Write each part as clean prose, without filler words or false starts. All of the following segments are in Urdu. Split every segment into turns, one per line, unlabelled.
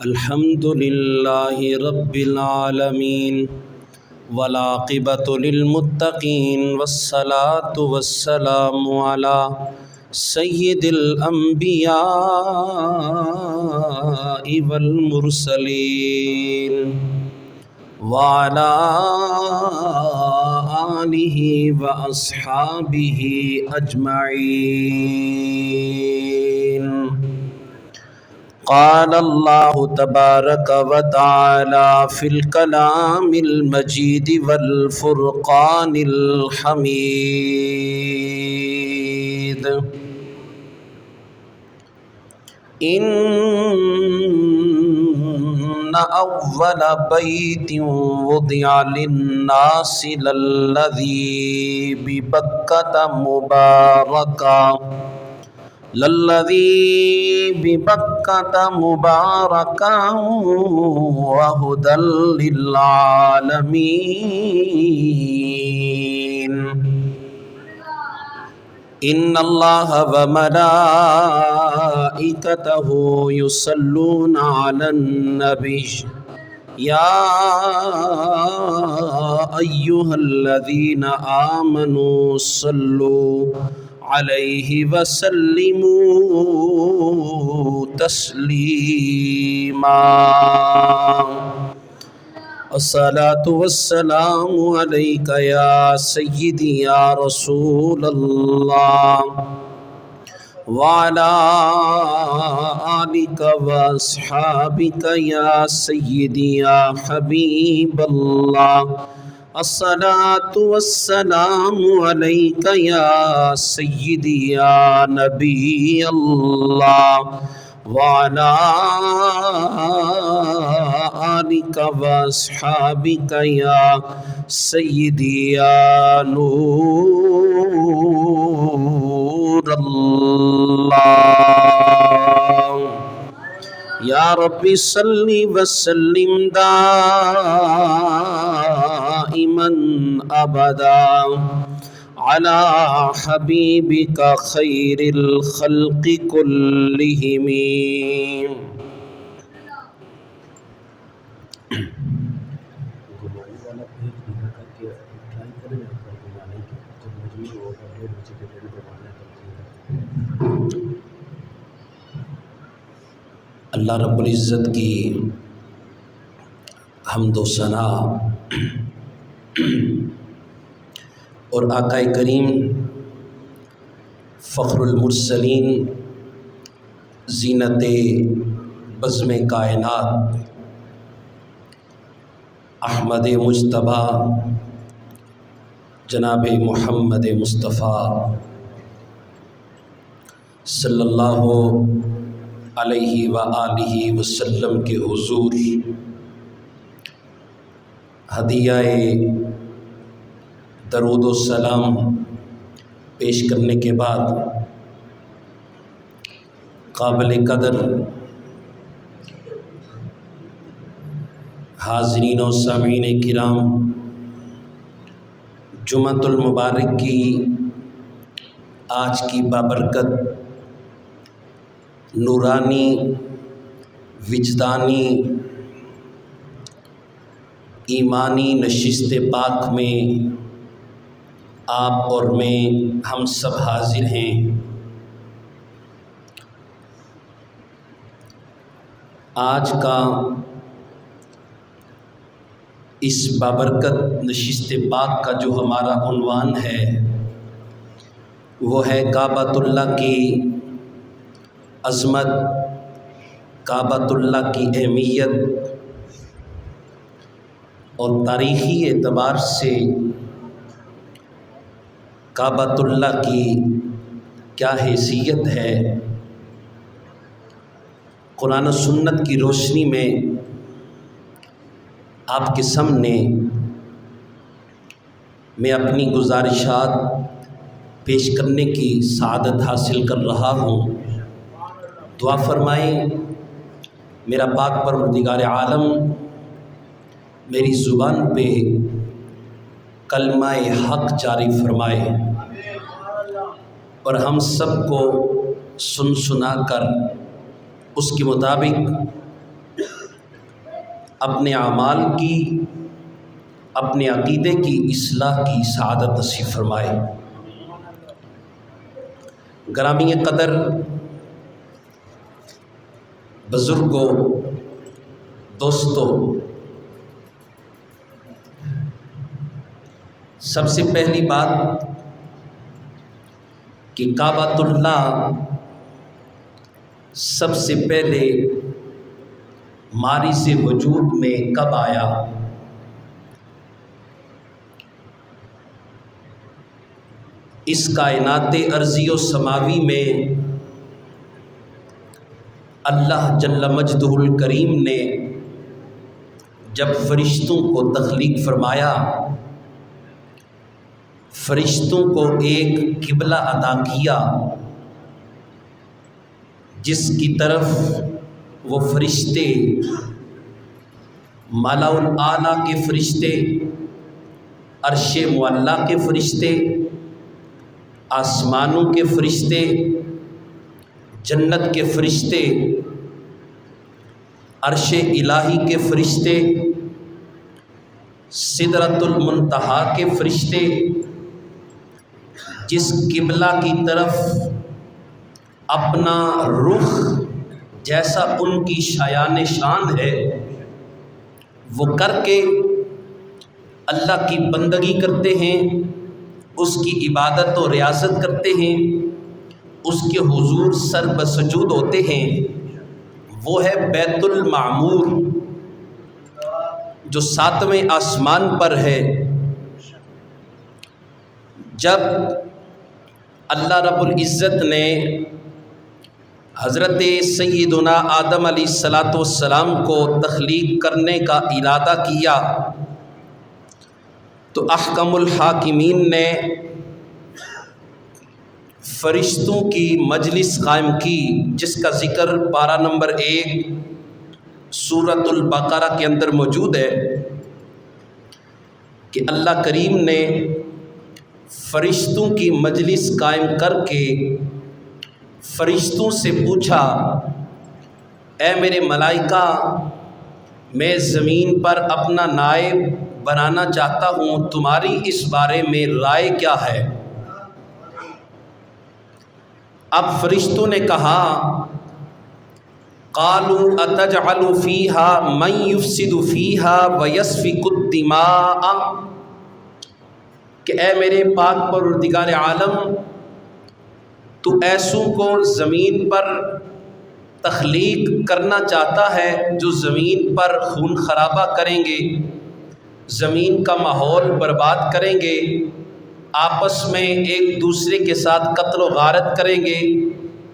الحمد للہ رب العالمین والعاقبۃ للمتقین والصلاة والسلام علی سید الانبیاء والمرسلین وعلی آلہ واصحابہ اجمعین۔ قال اللہ تبارک و تعالی فی الکلام المجید والفرقان الحمید۔ ان اول بیت وضع للناس للذی ببکۃ مبارکا وہدی للعالمین۔ ان اللہ وملائکتہ یصلون علی النبی یا ایہا الذین آمنوا صلوا علیہ وسلموا تسلیما۔ الصلاۃ والسلام علیک یا سیدی یا رسول اللہ وعلی آلک واصحابک یا سیدی یا حبیب اللہ۔ الصلاۃ والسلام علیک یا سیدی یا نبی اللہ وعلی آلک واصحابک یا سیدی یا نور اللہ۔ یا رب صلی وسلم دائما ابدا علی حبیبک خیر الخلق کلہم۔ اللہ رب العزت کی حمد و ثنا اور آقا کریم فخر المرسلین زینت بزم کائنات احمد مجتبیٰ جناب محمد مصطفیٰ صلی اللہ علیہ وآلہ وسلم کے حضور ہدیہ درود و سلام پیش کرنے کے بعد قابل قدر حاضرین و سامعین کرام، جمعۃ المبارک کی آج کی بابرکت نورانی وجدانی ایمانی نشست پاک میں آپ اور میں ہم سب حاضر ہیں۔ آج کا اس بابرکت نشست پاک کا جو ہمارا عنوان ہے وہ ہے کعبۃ اللہ کی عظمت، کعبۃ اللہ کی اہمیت اور تاریخی اعتبار سے کعبۃ اللہ کی کیا حیثیت ہے۔ قرآن و سنت کی روشنی میں آپ کے سامنے میں اپنی گزارشات پیش کرنے کی سعادت حاصل کر رہا ہوں۔ دعا فرمائیں میرا پاک پروردگار عالم میری زبان پہ کلمہ حق جاری فرمائے اور ہم سب کو سن سنا کر اس کے مطابق اپنے اعمال کی، اپنے عقیدے کی اصلاح کی سعادت نصیب فرمائے۔ گرامی قدر بزرگوں، دوستوں، سب سے پہلی بات کہ کعبۃ اللہ سب سے پہلے ماری سے وجود میں کب آیا؟ اس کائنات ارضی و سماوی میں اللہ جل مجدہ الکریم نے جب فرشتوں کو تخلیق فرمایا، فرشتوں کو ایک قبلہ عطا کیا جس کی طرف وہ فرشتے، مالا الاعلیٰ کے فرشتے، عرش معلیٰ کے فرشتے، آسمانوں کے فرشتے، جنت کے فرشتے، عرش الہی کے فرشتے، سدرۃ المنتہا کے فرشتے، جس قبلہ کی طرف اپنا رخ جیسا ان کی شایان شان ہے وہ کر کے اللہ کی بندگی کرتے ہیں، اس کی عبادت و ریاضت کرتے ہیں، اس کے حضور سر بسجود ہوتے ہیں، وہ ہے بیت المعمور جو 7ویں آسمان پر ہے۔ جب اللہ رب العزت نے حضرت سیدنا آدم علیہ السلام کو تخلیق کرنے کا ارادہ کیا تو احکم الحاکمین نے فرشتوں کی مجلس قائم کی، جس کا ذکر پارہ نمبر 1 سورۃ البقرہ کے اندر موجود ہے کہ اللہ کریم نے فرشتوں کی مجلس قائم کر کے فرشتوں سے پوچھا، اے میرے ملائکہ، میں زمین پر اپنا نائب بنانا چاہتا ہوں، تمہاری اس بارے میں رائے کیا ہے؟ اب فرشتوں نے کہا، قالوا اتجعل فیہا من یفسد فیہا ویسفک الدماء، کہ اے میرے پاک پروردگار عالم، تو ایسوں کو زمین پر تخلیق کرنا چاہتا ہے جو زمین پر خون خرابہ کریں گے، زمین کا ماحول برباد کریں گے، آپس میں ایک دوسرے کے ساتھ قتل و غارت کریں گے،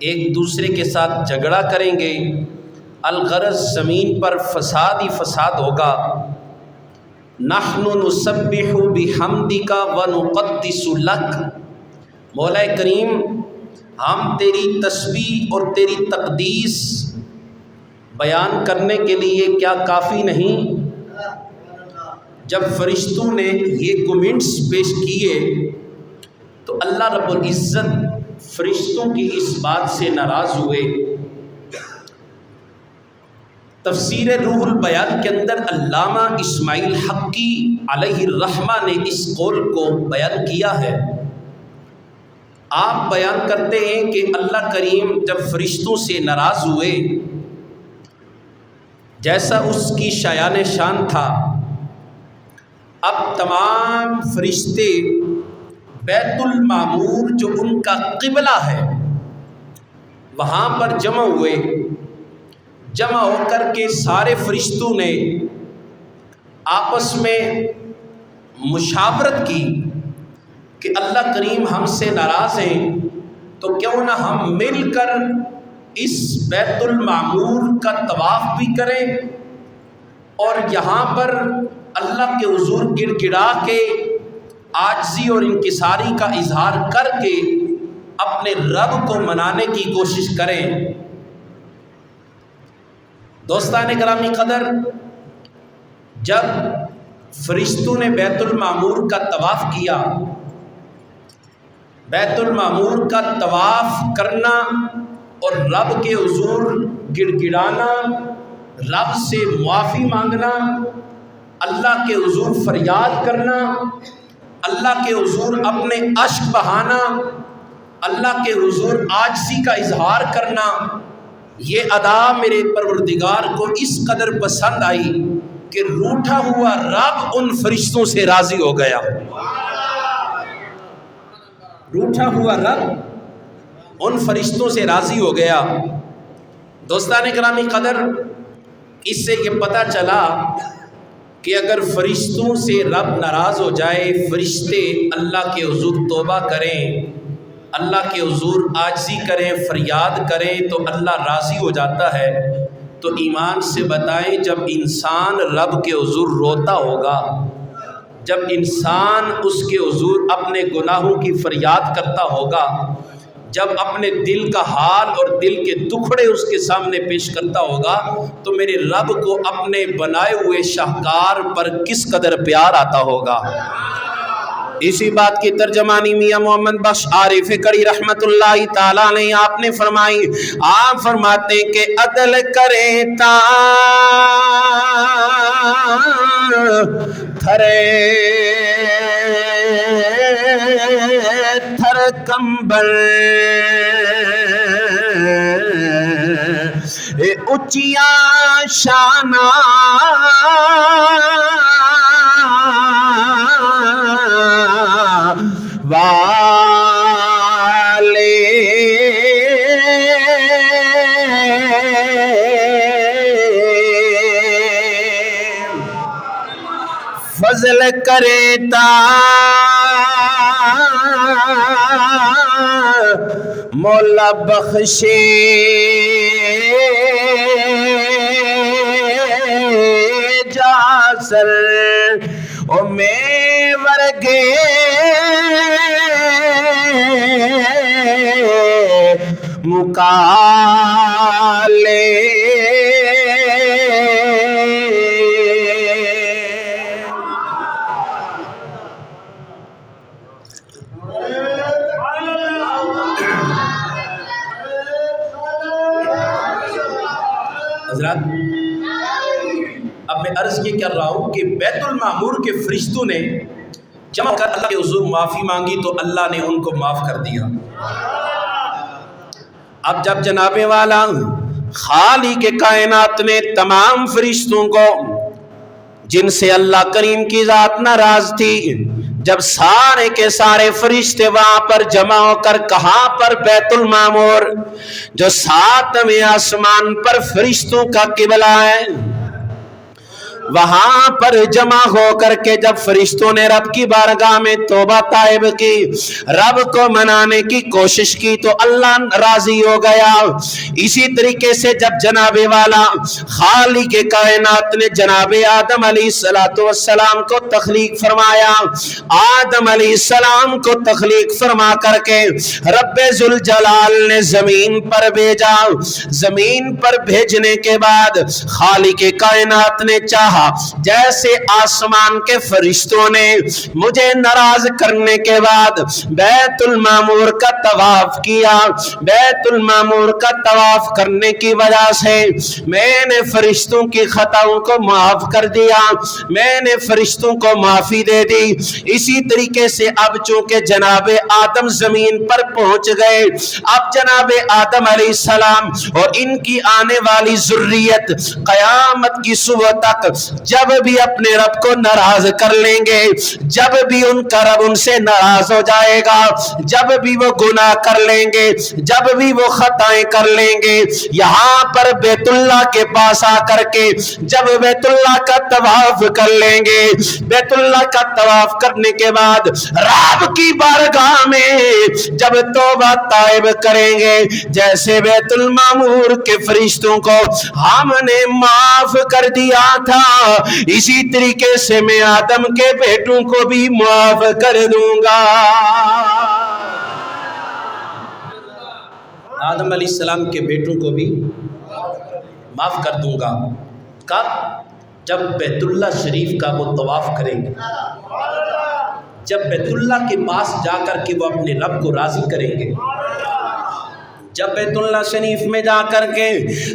ایک دوسرے کے ساتھ جھگڑا کریں گے، الغرض زمین پر فساد ہی فساد ہوگا۔ نحن نسبح بحمدک ونقدس لک، مولا کریم ہم تیری تسبیح اور تیری تقدیس بیان کرنے کے لیے کیا کافی نہیں؟ جب فرشتوں نے یہ کمنٹس پیش کیے تو اللہ رب العزت فرشتوں کی اس بات سے ناراض ہوئے۔ تفسیر روح البیان کے اندر علامہ اسماعیل حقی علیہ الرحمہ نے اس قول کو بیان کیا ہے۔ آپ بیان کرتے ہیں کہ اللہ کریم جب فرشتوں سے ناراض ہوئے، جیسا اس کی شایان شان تھا، اب تمام فرشتے بیت المعمور جو ان کا قبلہ ہے وہاں پر جمع ہوئے۔ جمع ہو کر کے سارے فرشتوں نے آپس میں مشاورت کی کہ اللہ کریم ہم سے ناراض ہیں تو کیوں نہ ہم مل کر اس بیت المعمور کا طواف بھی کریں اور یہاں پر اللہ کے حضور گڑ گڑا کے عاجزی اور انکساری کا اظہار کر کے اپنے رب کو منانے کی کوشش کریں۔ دوستان گرامی قدر، جب فرشتوں نے بیت المعمور کا طواف کیا، بیت المعمور کا طواف کرنا اور رب کے حضور گڑ گڑانا، رب سے معافی مانگنا، اللہ کے حضور فریاد کرنا، اللہ کے حضور اپنے اشک بہانا، اللہ کے حضور عاجزی کا اظہار کرنا، یہ ادا میرے پروردگار کو اس قدر پسند آئی کہ روٹھا ہوا رب ان فرشتوں سے راضی ہو گیا۔ روٹھا ہوا رب ان فرشتوں سے راضی ہو گیا۔ دوستان گرامی قدر، اس سے یہ پتہ چلا کہ اگر فرشتوں سے رب ناراض ہو جائے، فرشتے اللہ کے حضور توبہ کریں، اللہ کے حضور عاجزی کریں، فریاد کریں تو اللہ راضی ہو جاتا ہے۔ تو ایمان سے بتائیں، جب انسان رب کے حضور روتا ہوگا، جب انسان اس کے حضور اپنے گناہوں کی فریاد کرتا ہوگا، جب اپنے دل کا حال اور دل کے دکھڑے اس کے سامنے پیش کرتا ہوگا، تو میرے رب کو اپنے بنائے ہوئے شاہکار پر کس قدر پیار آتا ہوگا۔ اسی بات کی ترجمانی میاں محمد بخش عارف کڑی رحمت اللہ تعالیٰ نے آپ نے فرمائی، آپ فرماتے ہیں کہ عدل کرے تا تھرے تھر کمبل اچیاں شانہ والے فضل کرے تا مولا بخشے جاسر او میں ورگے مکالے حضرات، اب میں عرض یہ کر رہا ہوں کہ بیت المعمور کے فرشتوں نے جمع کر اللہ کے حضور معافی مانگی تو اللہ نے ان کو معاف کر دیا۔ اب جب جناب والا خالق کائنات نے تمام فرشتوں کو، جن سے اللہ کریم کی ذات ناراض تھی، جب سارے کے سارے فرشتے وہاں پر جمع ہو کر، کہاں پر؟ بیت المعمور، جو 7ویں آسمان پر فرشتوں کا قبلہ ہے، وہاں پر جمع ہو کر کے جب فرشتوں نے رب کی بارگاہ میں توبہ طائب کی، رب کو منانے کی کوشش کی تو اللہ راضی ہو گیا۔ اسی طریقے سے جب جناب والا خالق کائنات نے جناب آدم علیہ السلام کو تخلیق فرمایا، آدم علیہ السلام کو تخلیق فرما کر کے رب ذوالجلال نے زمین پر بھیجا۔ زمین پر بھیجنے کے بعد خالق کائنات نے چاہا جیسے آسمان کے فرشتوں نے مجھے ناراض کرنے کے بعد بیت المعمور کا طواف کیا، بیت المعمور کا طواف کرنے کی وجہ سے میں نے فرشتوں کی خطاؤں کو معاف کر دیا، میں نے فرشتوں کو معافی دے دی۔ اسی طریقے سے اب چونکہ جناب آدم زمین پر پہنچ گئے، اب جناب آدم علیہ السلام اور ان کی آنے والی ذریت قیامت کی صبح تک جب بھی اپنے رب کو ناراض کر لیں گے، جب بھی ان کا رب ان سے ناراض ہو جائے گا، جب بھی وہ گناہ کر لیں گے، جب بھی وہ خطائیں کر لیں گے، یہاں پر بیت اللہ کے پاس آ کر کے جب بیت اللہ کا طواف کر لیں گے، بیت اللہ کا طواف کرنے کے بعد رب کی بارگاہ میں جب توبہ طائب کریں گے، جیسے بیت المعمور کے فرشتوں کو ہم نے معاف کر دیا تھا، اسی طریقے سے میں آدم کے بیٹوں کو بھی معاف کر دوں گا۔ آدم علیہ السلام کے بیٹوں کو بھی معاف کر دوں گا۔ کب؟ جب بیت اللہ شریف کا وہ طواف کریں گے، جب بیت اللہ کے پاس جا کر کے وہ اپنے رب کو راضی کریں گے۔ جب بیت اللہ شریف میں جا کر کے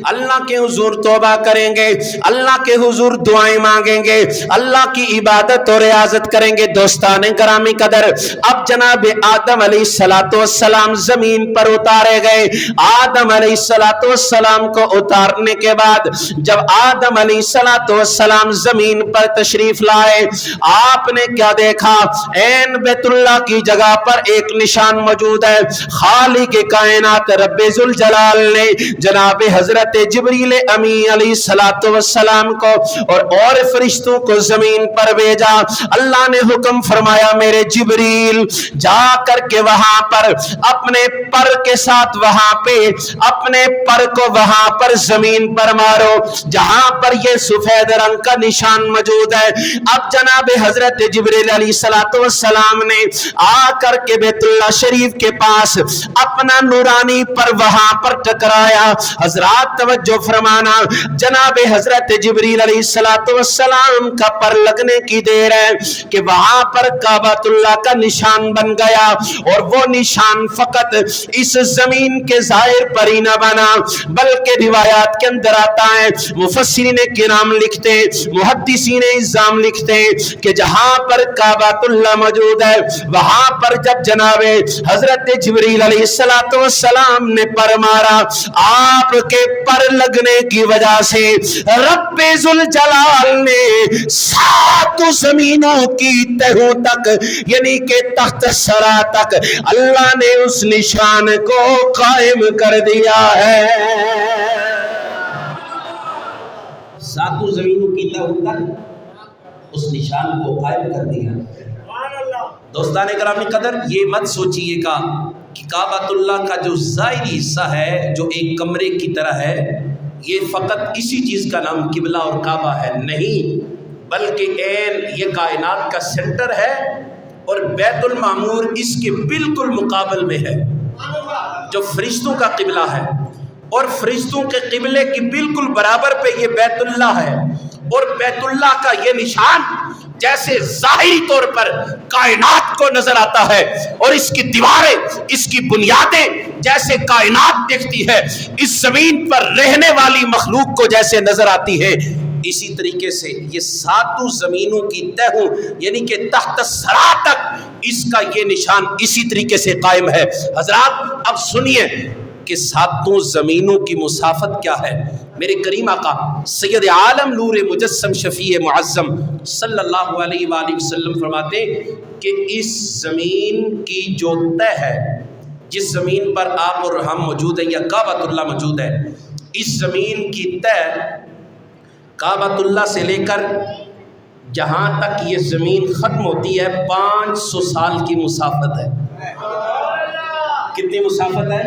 اللہ کے حضور توبہ کریں گے، اللہ کے حضور دعائیں مانگیں گے، اللہ کی عبادت اور ریاضت کریں گے، دوستان گرامی قدر اب جناب آدم علیہ السلام زمین پر اتارے گئے۔ آدم علیہ السلام کو اتارنے کے بعد جب آدم علیہ السلام زمین پر تشریف لائے، آپ نے کیا دیکھا؟ این بیت اللہ کی جگہ پر ایک نشان موجود ہے۔ خالق کائنات رب ذوالجلال نے جناب حضرت جبریل امین علیہ السلام کو اور فرشتوں کو زمین پر بھیجا۔ اللہ نے حکم فرمایا میرے جبریل جا کر کے وہاں پر اپنے پر کے ساتھ وہاں پہ اپنے پر کو وہاں پر زمین پر مارو جہاں پر یہ سفید رنگ کا نشان موجود ہے۔ اب جناب حضرت جبریل علیہ السلام نے آ کر کے بیت اللہ شریف کے پاس اپنا نورانی پر وہاں پر ٹکرایا۔ حضرات توجہ فرمانا، جناب حضرت جبریل علیہ السلام کا پر لگنے کی دیر ہے کہ وہاں پر کعبۃ اللہ کا نشان بن گیا، اور وہ نشان فقط اس زمین کے ظاہر پر ہی نہ بنا بلکہ روایات کے اندر آتا ہے، مفسرین کرام لکھتے ہیں، محدثین اعظام لکھتے ہیں کہ جہاں پر کعبۃ اللہ موجود ہے وہاں پر جب جناب حضرت جبریل علیہ السلام نے پر مارا، آپ کے پر لگنے کی وجہ سے رب ذوالجلال نے 7 زمینوں کی تہوں تک یعنی کہ تحت الثری تک اللہ نے اس نشان کو قائم کر دیا ہے۔ 7 زمینوں کی تہوں تک اس نشان کو قائم کر دیا۔ دوستان گرامی قدر، یہ مت سوچئے گا کہ کعبۃ اللہ کا جو ظاہری حصہ ہے جو ایک کمرے کی طرح ہے یہ فقط اسی چیز کا نام قبلہ اور کعبہ ہے، نہیں، بلکہ یہ کائنات کا سینٹر ہے، اور بیت المعمور اس کے بالکل مقابل میں ہے جو فرشتوں کا قبلہ ہے، اور فرشتوں کے قبلے کی بالکل برابر پہ یہ بیت اللہ ہے، اور بیت اللہ کا یہ نشان جیسے ظاہری طور پر کائنات کو نظر آتا ہے اور اس کی دیواریں اس کی بنیادیں جیسے کائنات دیکھتی ہے، اس زمین پر رہنے والی مخلوق کو جیسے نظر آتی ہے، اسی طریقے سے یہ 7 زمینوں کی تہوں یعنی کہ تحت الثری تک اس کا یہ نشان اسی طریقے سے قائم ہے۔ حضرات اب سنیے کہ 7 زمینوں کی مسافت کیا ہے۔ میرے کریم آقا سید عالم نور مجسم شفیع معظم صلی اللہ علیہ وآلہ وسلم فرماتے کہ اس زمین کی جو تہ ہے، جس زمین پر آپ اور ہم موجود ہیں یا کعبۃ اللہ موجود ہے، اس زمین کی تہ کعبۃ اللہ سے لے کر جہاں تک یہ زمین ختم ہوتی ہے 500 سال کی مسافت ہے۔ کتنی مسافت ہے؟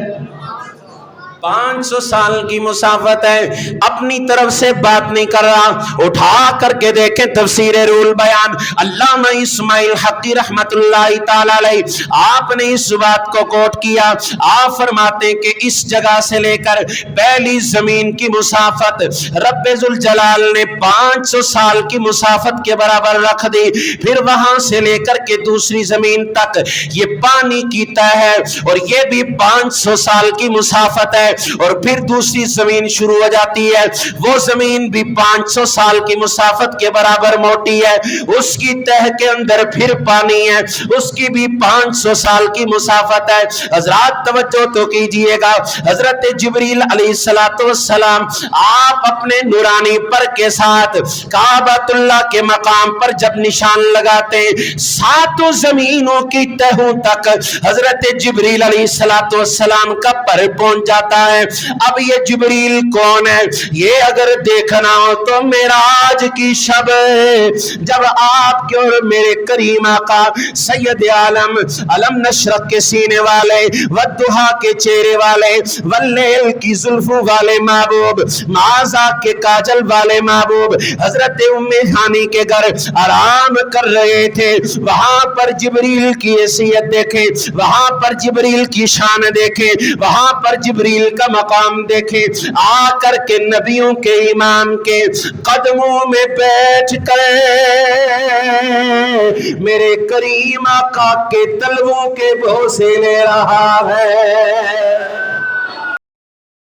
500 سال کی مسافت ہے۔ اپنی طرف سے بات نہیں کر رہا، اٹھا کر کے دیکھیں تفسیر روح بیان علامہ اسماعیل حقی رحمت اللہ تعالی علیہ، آپ نے اس بات کو کوٹ کیا۔ آپ فرماتے ہیں کہ اس جگہ سے لے کر پہلی زمین کی مسافت رب ذوالجلال نے 500 سال کی مسافت کے برابر رکھ دی، پھر وہاں سے لے کر کے دوسری زمین تک یہ پانی کی تہ ہے اور یہ بھی 500 سال کی مسافت ہے، اور پھر دوسری زمین شروع ہو جاتی ہے، وہ زمین بھی 500 سال کی مسافت کے برابر موٹی ہے، اس کی تہ کے اندر پھر پانی ہے، اس کی بھی 500 سال کی مسافت ہے۔ حضرات توجہ تو کیجئے گا، حضرت جبریل علیہ السلام آپ اپنے نورانی پر کے ساتھ کعبۃ اللہ کے مقام پر جب نشان لگاتے ہیں 7 زمینوں کی تہوں تک حضرت جبریل علیہ السلام کا پر پہنچ جاتا ہے۔ اب یہ جبریل کون ہے؟ یہ اگر دیکھنا ہو تو معراج کی شب جب آپ کے اور میرے کریم آقا سید عالم علم نشرح کے سینے والے والضحا کے چہرے والے واللیل کی زلفوں والے محبوب معاذا کے کاجل والے محبوب حضرت ام ہانی کے گھر آرام کر رہے تھے، وہاں پر جبریل کی حیثیت دیکھیں، وہاں پر جبریل کی شان دیکھیں، وہاں پر جبریل کا مقام دیکھیں، آ کر کے نبیوں کے امام کے قدموں میں بیٹھ کر میرے کریم آقا کے تلووں کے بوسے لے رہا ہے۔